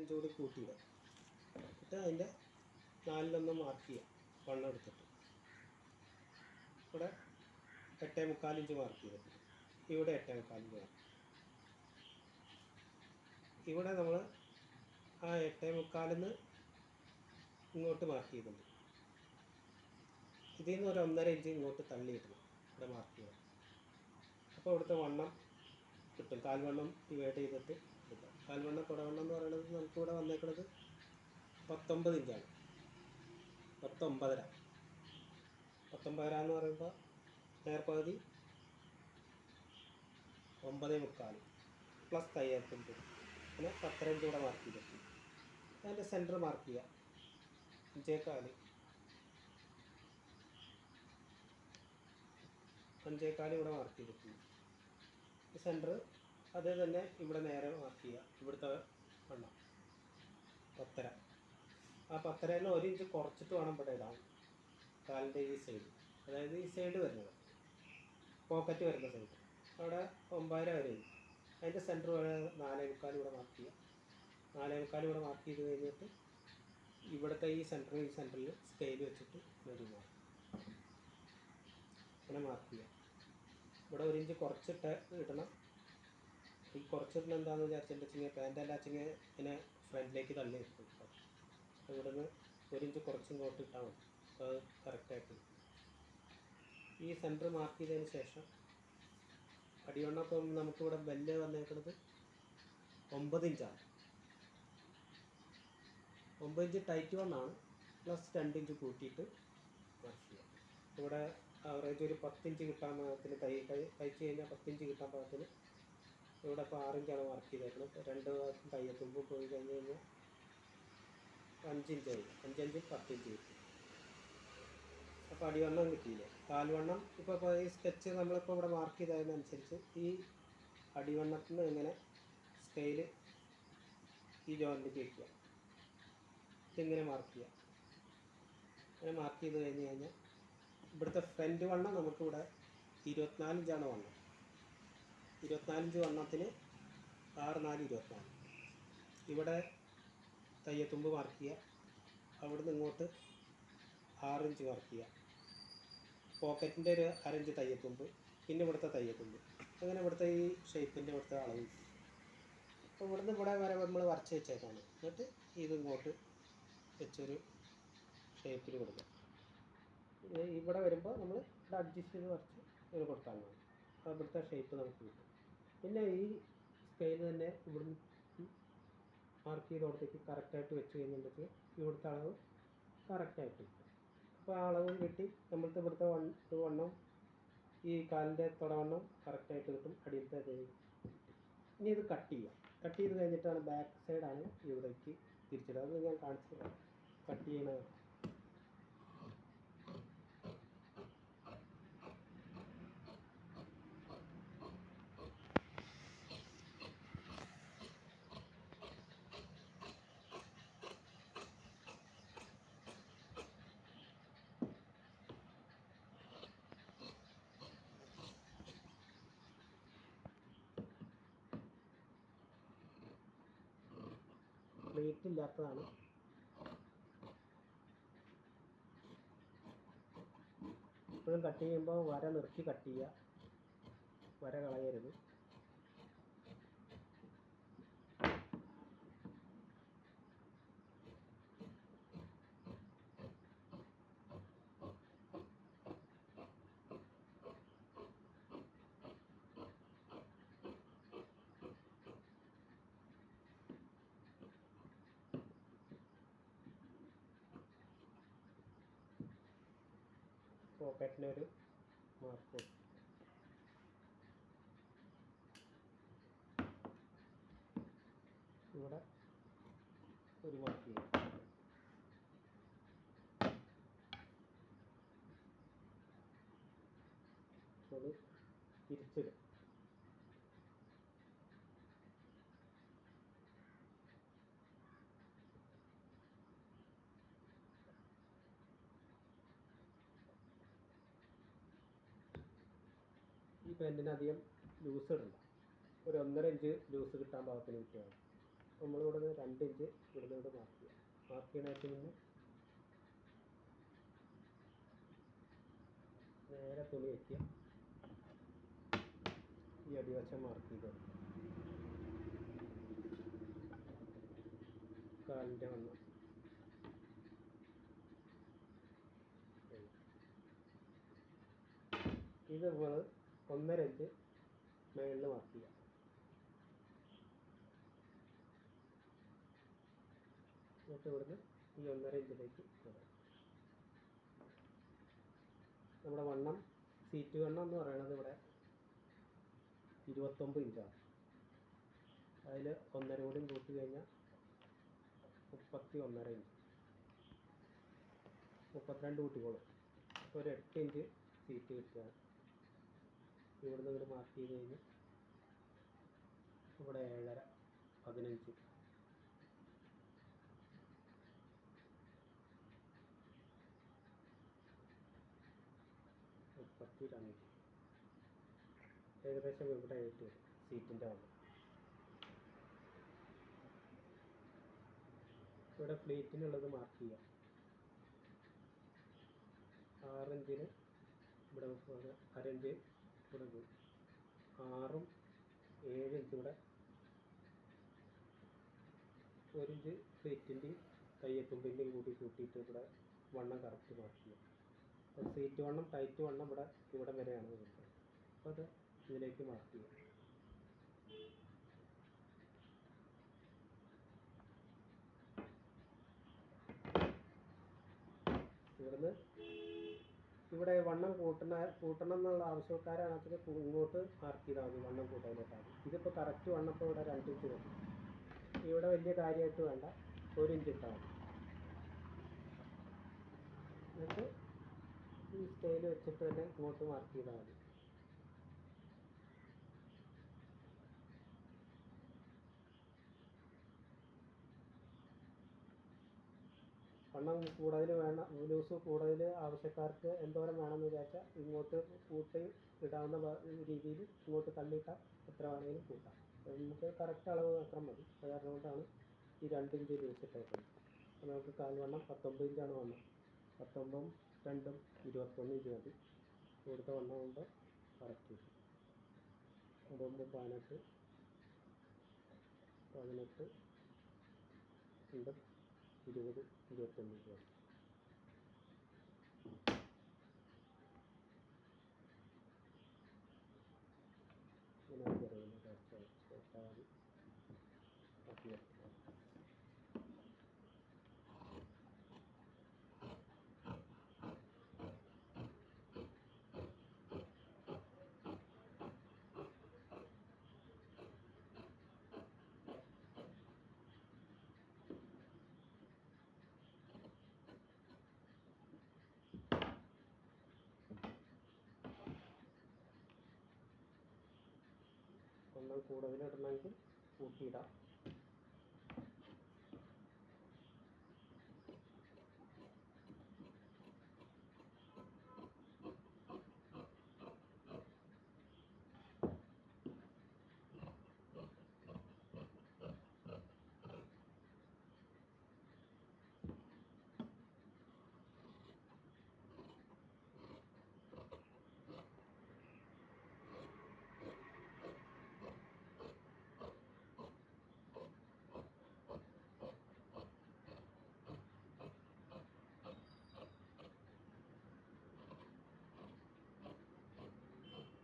Inch കൂടി കൂട്ടിയിടുക. എന്നിട്ട് അതിൻ്റെ 4-1 മാർക്ക് ചെയ്യുക. വണ്ണം എടുത്തിട്ട് ഇവിടെ 8.25 ഇഞ്ച് മാർക്ക് ചെയ്തിട്ടുണ്ട്. ഇവിടെ 8.25 ഇഞ്ച് മാർക്ക്. ഇവിടെ നമ്മൾ ആ 8.25 ഇങ്ങോട്ട് മാർക്ക് ചെയ്തിട്ടുണ്ട്. ഇതിൽ നിന്ന് ഒരു 1.5 ഇഞ്ച് ഇങ്ങോട്ട് തള്ളിയിടണം. ഇവിടെ മാർക്ക് ചെയ്യണം. അപ്പോൾ ഇവിടുത്തെ വണ്ണം കിട്ടും. കാൽവണ്ണം ഡിവൈഡ് ചെയ്തിട്ട് എടുക്കാം. കാൽവണ്ണം തുടവണ്ണം എന്ന് പറയുന്നത് നമുക്കിവിടെ വന്നേക്കുന്നത് 19 ഇഞ്ചാണ്. 19.5 എന്ന് പറയുമ്പോൾ നേർപകുതി 9.25 പ്ലസ് തയ്യൽത്തുമ്പ് പിന്നെ 10 ഇഞ്ച് കൂടെ മാർക്ക് ചെയ്തിട്ട് അതിൻ്റെ സെൻറ്റർ മാർക്ക് ചെയ്യുക. 5.25 ഇവിടെ മാർക്ക് ചെയ്തിട്ടുണ്ട്. സെൻറ്റർ അതേ തന്നെ ഇവിടെ നേരെ മാർക്ക് ചെയ്യുക. ഇവിടുത്തെ വണ്ണം 10.5. ആ 10.5 1 ഇഞ്ച് കുറച്ചിട്ട് വേണം ഇവിടെ ഇടാൻ. കാലിൻ്റെ ഈ സൈഡ്, അതായത് ഈ സൈഡ് വരുന്നത് പോക്കറ്റ് വരുന്ന സൈഡ് അവിടെ 9.5 വരെ. അതിൻ്റെ സെൻറ്റർ വരെ 4.25 ഇവിടെ മാർക്ക് ചെയ്യുക. 4.25 ഇവിടെ മാർക്ക് ചെയ്ത് കഴിഞ്ഞിട്ട് ഇവിടുത്തെ ഈ സെൻറ്ററിൽ സ്കെയിൽ വെച്ചിട്ട് ഒരു മാർക്ക് അങ്ങനെ മാർക്ക് ചെയ്യുക. ഇവിടെ 1 ഇഞ്ച് കുറച്ചിട്ട് ഇടണം. ഈ കുറച്ചിടണം എന്താണെന്ന് വിചാരിച്ചിട്ടുണ്ടെങ്കിൽ പാൻ്റ് എല്ലാം വെച്ചെങ്കിൽ ഇങ്ങനെ ഫ്രണ്ടിലേക്ക് തള്ളി വെക്കും. ഇവിടെ നിന്ന് 1 ഇഞ്ച് കുറച്ച് ഇങ്ങോട്ട് ഇട്ടാൽ മതി. അപ്പോൾ അത് കറക്റ്റായിട്ട് ഈ സെൻറ്റർ മാർക്ക് ചെയ്തതിന് ശേഷം അടിവണ്ണം ഇപ്പം നമുക്കിവിടെ ബെല്ല് വന്നേക്കുന്നത് 9 ഇഞ്ചാണ്. 9 ഇഞ്ച് ടൈറ്റ് വണ്ണാണ്. പ്ലസ് 2 ഇഞ്ച് കൂട്ടിയിട്ട് മാർക്ക് ചെയ്യുക. ഇവിടെ ആവറേജ് ഒരു 10 ഇഞ്ച് കിട്ടാൻ പാകത്തിന് തയ്ച്ച് കഴിഞ്ഞാൽ 10 ഇഞ്ച് കിട്ടാൻ പാകത്തിന് ഇവിടെ ഇപ്പോൾ 6 ഇഞ്ചാണ് മാർക്ക് ചെയ്തേക്കുന്നത്. 2 ഭാഗത്തും തയ്യത്തുമ്പ് പോയി കഴിഞ്ഞ് കഴിഞ്ഞാൽ 5 ഇഞ്ചായി. 5 ഇഞ്ച് 10 ഇഞ്ച് കിട്ടും. അപ്പോൾ അടിവണ്ണം കിട്ടിയില്ലേ. കാൽവണ്ണം ഇപ്പോൾ ഈ സ്കെച്ച് നമ്മളിപ്പോൾ ഇവിടെ മാർക്ക് ചെയ്തതിനനുസരിച്ച് ഈ അടിവണ്ണത്തിൽ നിന്ന് ഇങ്ങനെ സ്കെയിൽ ഈ ജോയിൻറ്റിലേക്ക് വയ്ക്കുക. ഇതിങ്ങനെ മാർക്ക് ചെയ്യുക. അങ്ങനെ മാർക്ക് ചെയ്ത് കഴിഞ്ഞ് കഴിഞ്ഞാൽ ഇവിടുത്തെ ഫ്രണ്ട് വണ്ണം നമുക്കിവിടെ 24 ഇഞ്ചാണ് വണ്ണം. 24 ഇഞ്ച് വണ്ണത്തിന് 6-4-24. ഇവിടെ തയ്യത്തുമ്പ് മാർക്ക് ചെയ്യുക. അവിടുന്ന് ഇങ്ങോട്ട് 6 ഇഞ്ച് മാർക്ക് ചെയ്യുക. പോക്കറ്റിൻ്റെ ഒരു 1/2 ഇഞ്ച് തയ്യത്തുമ്പ്, പിന്നെ ഇവിടുത്തെ തയ്യത്തുമ്പ്. അങ്ങനെ ഇവിടുത്തെ ഈ ഷേപ്പിൻ്റെ ഇവിടുത്തെ അളവ്. അപ്പോൾ ഇവിടുന്ന് ഇവിടെ വരെ നമ്മൾ വരച്ച് വെച്ചേക്കാണ്. എന്നിട്ട് ഇത് ഇങ്ങോട്ട് വെച്ചൊരു ഷേപ്പിൽ കൊടുക്കുക. ഇവിടെ വരുമ്പോൾ നമ്മൾ ഇവിടെ അഡ്ജസ്റ്റ് ചെയ്ത് വരച്ച് ഇങ്ങനെ കൊടുത്താൽ മതി. അപ്പോൾ ഇവിടുത്തെ ഷേപ്പ് നമുക്ക് കിട്ടും. പിന്നെ ഈ സ്കെയിൽ തന്നെ ഇവിടുന്ന് മാർക്ക് ചെയ്തോടത്തേക്ക് കറക്റ്റായിട്ട് വെച്ച് കഴിഞ്ഞിട്ടുണ്ടെങ്കിൽ ഇവിടുത്തെ അളവ് കറക്റ്റായിട്ട് കിട്ടും. അപ്പോൾ ആ അളവും കിട്ടി. നമ്മൾക്ക് ഇവിടുത്തെ വണ്ണം ഈ കാലിൻ്റെ തുടവണ്ണം കറക്റ്റായിട്ട് കിട്ടും. അടിയിലത്തെ ഇനി ഇത് കട്ട് ചെയ്യുക. കട്ട് ചെയ്ത് കഴിഞ്ഞിട്ടാണ് ബാക്ക് സൈഡാണ് ഇവിടേക്ക് തിരിച്ചിടുക. അത് ഞാൻ കാണിച്ചു തരാം. കട്ട് ചെയ്യണത് പ്ലേറ്റ് ഇല്ലാത്തതാണ്. ഇപ്പോഴും കട്ട് ചെയ്യുമ്പോൾ വര നിർത്തി കട്ട് ചെയ്യുക. വര കളയരുത്. പോക്കറ്റിനൊരു മാർക്ക് ഇവിടെ ഒരു മാർക്ക് ചെയ്യും. അത് തിരിച്ചിടും. ഈ പാൻറ്റിന് അധികം ലൂസ് ഇടണ്ട. ഒരു 1.5 ഇഞ്ച് ലൂസ് കിട്ടാൻ പാകത്തിന് കിട്ടിയാണ്. നമ്മളിവിടെ നിന്ന് 2 ഇഞ്ച് ഇവിടുന്ന് ഇവിടെ മാർക്ക് ചെയ്യാം. മാർക്ക് ചെയ്യണതിന് മുന്നേ നേരെ തുണി വയ്ക്കുക. ഈ അടിവശം മാർക്ക് ചെയ്ത് കൊടുക്കുക. കാലിൻ്റെ വണ്ണം ഇത് നമ്മൾ 1.5 ഇഞ്ച് മേളിൽ മാർക്ക് ചെയ്യാം. എന്നിട്ട് ഇവിടുന്ന് ഈ 1.5 ഇഞ്ചിലേക്ക് ഇടാം. നമ്മുടെ വണ്ണം സീറ്റ് വണ്ണം എന്ന് പറയുന്നത് ഇവിടെ 29 ഇഞ്ചാണ്. അതിൽ 1.5 കൂടി കൂട്ടി കഴിഞ്ഞാൽ 31.5 ഇഞ്ച്, 32 കൂട്ടിക്കോളും. അപ്പോൾ ഒരു 8 ഇഞ്ച് സീറ്റ് കിട്ടുക. ഇവിടുന്ന് ഇങ്ങോട്ട് മാർക്ക് ചെയ്ത് കഴിഞ്ഞ് ഇവിടെ 7.5 15 32 ഏകദേശം ഇവിടെ ആയിട്ട് വരും സീറ്റിൻ്റെ വണ്ണം. ഇവിടെ പ്ലേറ്റിനുള്ളത് മാർക്ക് ചെയ്യാം. 6 ഇഞ്ചിന് ഇവിടെ 1/2 ഇഞ്ച് ഇവിടെ പോയി, 6ഉം 7 ഇഞ്ച് ഇവിടെ 1 ഇഞ്ച് പ്ലേറ്റിൻ്റെയും കയ്യെത്തുമ്പിൻ്റെയും കൂട്ടി കൂട്ടിയിട്ട് ഇവിടെ വണ്ണം കറക്റ്റ് മാർക്ക് ചെയ്യാം. അപ്പോൾ സീറ്റ് വണ്ണം ടൈറ്റ് വണ്ണം ഇവിടെ വരെയാണ് വരുന്നത്. അപ്പോൾ അത് ഇതിലേക്ക് മാർക്ക് ചെയ്യാം. ഇവിടുന്ന് ഇവിടെ വണ്ണം കൂട്ടണം എന്നുള്ള ആവശ്യക്കാരാണെങ്കിൽ ഇങ്ങോട്ട് മാർക്ക് ചെയ്താൽ മതി, വണ്ണം കൂട്ടാനായിട്ടാണ്. ഇതിപ്പോൾ കറക്റ്റ് വണ്ണം ഇപ്പോൾ ഇവിടെ 2 ഇഞ്ച് വരും. ഇവിടെ വലിയ കാര്യമായിട്ട് വേണ്ട, 1 ഇഞ്ച് ഇട്ടാൽ മതി. എന്നിട്ട് ഈ സ്കെയിൽ വെച്ചിട്ട് തന്നെ ഇങ്ങോട്ട് മാർക്ക് ചെയ്താൽ മതി. വണ്ണം കൂടുതൽ വേണം, ലൂസ് കൂടുതൽ ആവശ്യക്കാർക്ക് എന്തോരം വേണമെന്ന് വിചാരിച്ചാൽ ഇങ്ങോട്ട് കൂട്ടി ഇടാവുന്ന രീതിയിൽ ഇങ്ങോട്ട് തള്ളിയിട്ടാൽ എത്ര വേണമെങ്കിലും കൂട്ടാം. നമുക്ക് കറക്റ്റ് അളവ് മാത്രം മതി. അത് കാരണം കൊണ്ടാണ് ഈ 2 ഇഞ്ച് ലൂസ് ഇട്ടേക്കുന്നത്. അപ്പോൾ നമുക്ക് കാൽവണ്ണം 19 ഇഞ്ചാണ് വണ്ണം. 19ഉം 2ഉം 21 ഇഞ്ച് മതി. ഇവിടുത്തെ വണ്ണം കൊണ്ട് കറക്റ്റ് കിട്ടും. 9 18 18 2 20 21 ഇഞ്ച് മതി. ഇങ്ങനെ ചെറിയ ചേർത്താൽ മതി. വണ്ണം കൂടുതലിടണമെങ്കിൽ കൂട്ടിയിടാം.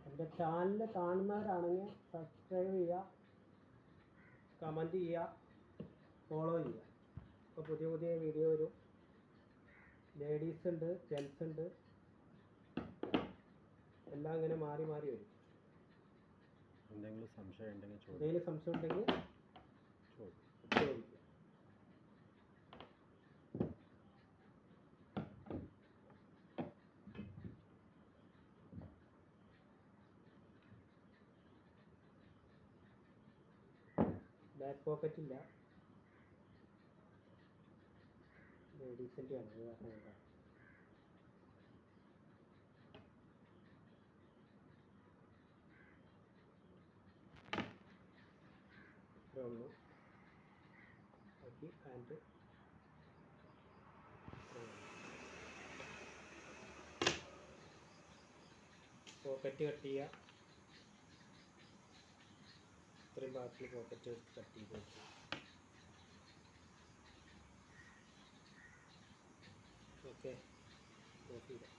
എൻ്റെ ചാനൽ കാണുന്നവരാണെങ്കിൽ സബ്സ്ക്രൈബ് ചെയ്യുക, കമൻറ്റ് ചെയ്യുക, ഫോളോ ചെയ്യുക. ഇപ്പോൾ പുതിയ പുതിയ വീഡിയോ വരും. ലേഡീസ് ഉണ്ട്, ജെൻസ് ഉണ്ട്, എല്ലാം ഇങ്ങനെ മാറി മാറി വരും. എന്തെങ്കിലും സംശയം ഉണ്ടെങ്കിൽ ചോദിക്കുക. ബാക്ക് പോക്കറ്റ് ഇല്ല, ലേഡീസിൻ്റെ ആണ്. അത് കാരണം എന്താ ഇത്രേ ഉള്ളൂ. ആൻഡ് പോക്കറ്റ് കട്ട് ചെയ്യുക. ഇത്രയും ഭാഗത്തിൽ പോക്കറ്റ് കട്ട് ചെയ്ത് വെക്കുക. ഓക്കെ, ഓഫ് ചെയ്താൽ